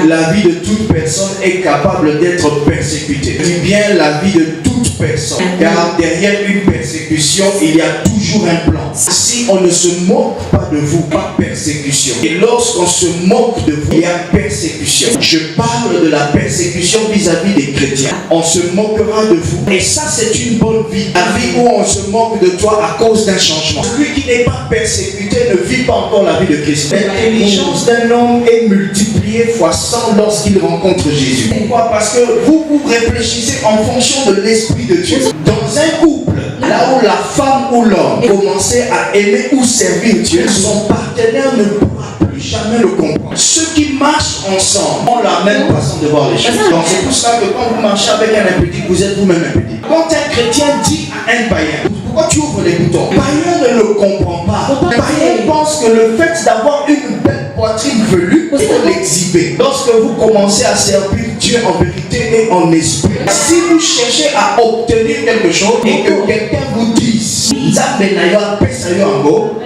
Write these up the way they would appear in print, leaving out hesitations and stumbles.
la vie de toute personne est capable d'être persécutée. Je dis bien la vie de toute personne. Car derrière une persécution, il y a toujours un plan. Si on ne se moque pas de vous, pas persécution. Et lorsqu'on se moque de vous, il y a persécution. Je parle de la persécution vis-à-vis des chrétiens. On se moquera de vous. Et ça, c'est une bonne vie. La vie où on se moque de toi à cause d'un changement. Celui qui n'est pas persécuté ne vit pas encore la vie de Christ. L'intelligence d'un homme est multipliée fois 100 lorsqu'il rencontre Jésus. Pourquoi? Parce que vous réfléchissez en fonction de l'Esprit de Dieu. Dans un couple, là où la femme ou l'homme commençait à aimer ou servir Dieu, son partenaire ne pourra plus jamais le comprendre. Ceux qui marchent ensemble ont la même façon de voir les choses. Donc c'est pour ça que quand vous marchez avec un impédique, vous êtes vous-même impédique. Quand un chrétien dit à un païen, pourquoi tu ouvres les boutons? Le païen ne le comprend pas. Le païen pense que le fait d'avoir une belle poitrine velue, il faut l'exhiber. Lorsque vous commencez à servir Dieu en vérité et en esprit, si vous cherchez à obtenir quelque chose et que quelqu'un vous dise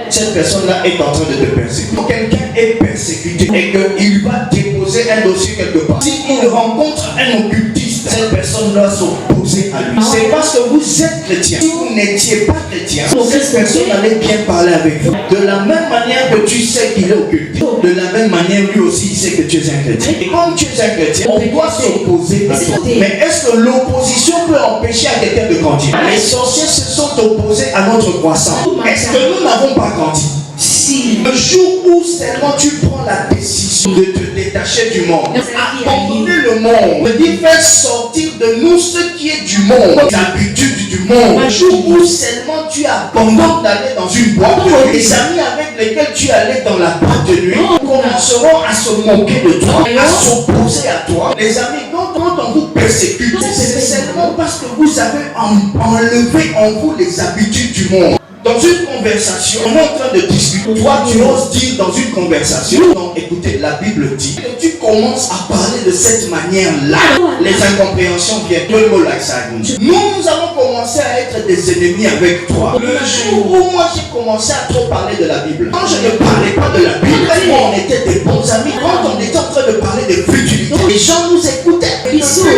cette personne-là est en train de te persécuter. Quelqu'un est persécuté et qu'il va déposer un dossier quelque part. S'il rencontre un occultiste, cette personne doit s'opposer à lui. C'est parce que vous êtes chrétien. Si vous n'étiez pas chrétien, cette personne allait bien parler avec vous. De la même manière que tu sais qu'il est occultiste, de la même manière lui aussi il sait que tu es un chrétien. Et comme tu es un chrétien, on doit s'opposer à toi. Mais est-ce que l'opposition peut empêcher à quelqu'un de grandir? Les sorciers se sont opposés à notre croissance. Est-ce que nous n'avons pas grandi? Si le jour où seulement tu prends la décision de te détacher du monde, abandonner le monde, veut dire faire sortir de nous ce qui est du monde, l'habitude du monde. Le jour où seulement tu abandonnes d'aller dans une boîte de nuit, les amis avec lesquels tu allais dans la boîte de nuit commenceront à se moquer de toi, à s'opposer à toi. Les amis, quand on vous persécute, c'est seulement parce que vous avez enlevé en vous les habitudes du monde. Dans une conversation, on est en train de discuter. Toi, tu oses dire dans une conversation. Donc, écoutez, la Bible dit que tu commences à parler de cette manière-là. Les incompréhensions viennent. Nous avons commencé à être des ennemis avec toi. Le jour où moi j'ai commencé à trop parler de la Bible, quand je ne parlais pas de la Bible, on était des bons amis. Quand on était en train de parler de futilité, les gens nous écoutaient.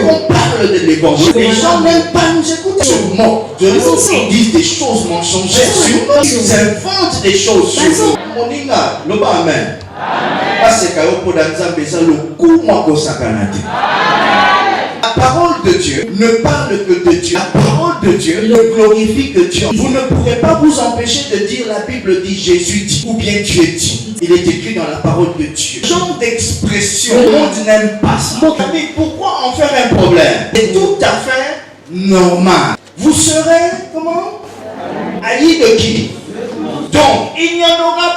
On parle de l'évangile. Les gens n'aiment pas nous écouter. Ils disent des choses mensongères. Ils inventent des choses sur nous. Moninga, loba amen. La parole de Dieu ne parle que de Dieu. La parole de Dieu ne glorifie que Dieu. Vous ne pourrez pas vous empêcher de dire la Bible dit, Jésus dit, ou bien Dieu dit. Il est écrit dans la parole de Dieu. Ce genre d'expression, le monde n'aime pas ça. Mais pourquoi en faire un problème? C'est tout à fait normal. Vous serez, comment? Haï de qui? Donc, il n'y en aura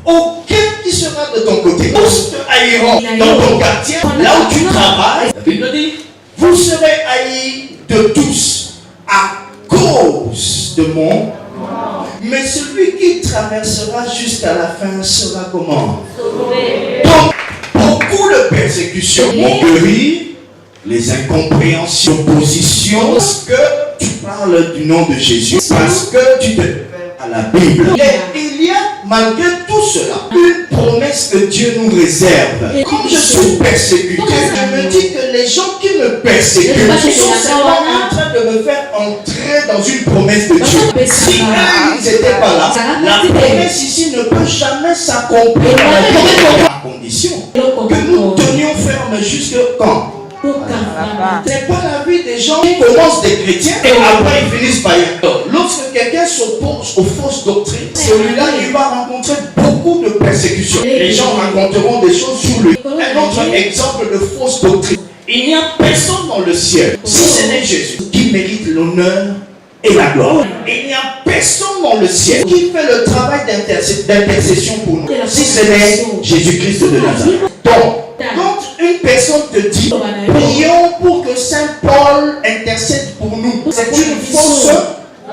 aucun qui sera de ton côté. Tous te haïront dans ton quartier, là où tu travailles. La Bible dit, vous serez haïs de tous à cause de mon. Mais celui qui traversera jusqu'à la fin sera comment? Donc, beaucoup de persécutions, moqueries, les incompréhensions, oppositions, parce que tu parles du nom de Jésus, parce que tu te réfères à la Bible. Et il y a, malgré tout cela, une promesse que Dieu nous réserve. Comme je suis persécuté, je me dis que les gens qui me persécutent sont seulement en train de me faire entrer dans une promesse de Dieu. Si eux, ils n'étaient pas là, la promesse ici ne peut jamais s'accomplir à condition que nous tenions ferme jusque quand? C'est pas la vie des gens qui commencent des chrétiens et après ils finissent païens. Lorsque quelqu'un s'oppose aux fausses doctrines, celui-là il va rencontrer beaucoup de persécutions. Les gens raconteront des choses sur lui. Un autre exemple de fausse doctrine. Il n'y a personne dans le ciel, si ce n'est Jésus, qui mérite l'honneur et la gloire. Il n'y a personne dans le ciel qui fait le travail d'intercession pour nous, si ce n'est Jésus-Christ de Nazareth. Donc, quand une personne te dit prions pour que Saint Paul intercède pour nous, c'est une fausse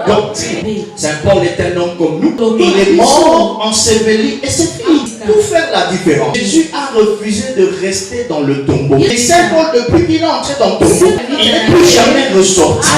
doctrine. Saint Paul est un homme comme nous, il est mort, enseveli et c'est fini. Pour faire la différence, Jésus a refusé de rester dans le tombeau. Et Saint Paul, depuis qu'il est entré dans le tombeau, il n'est plus jamais ressorti.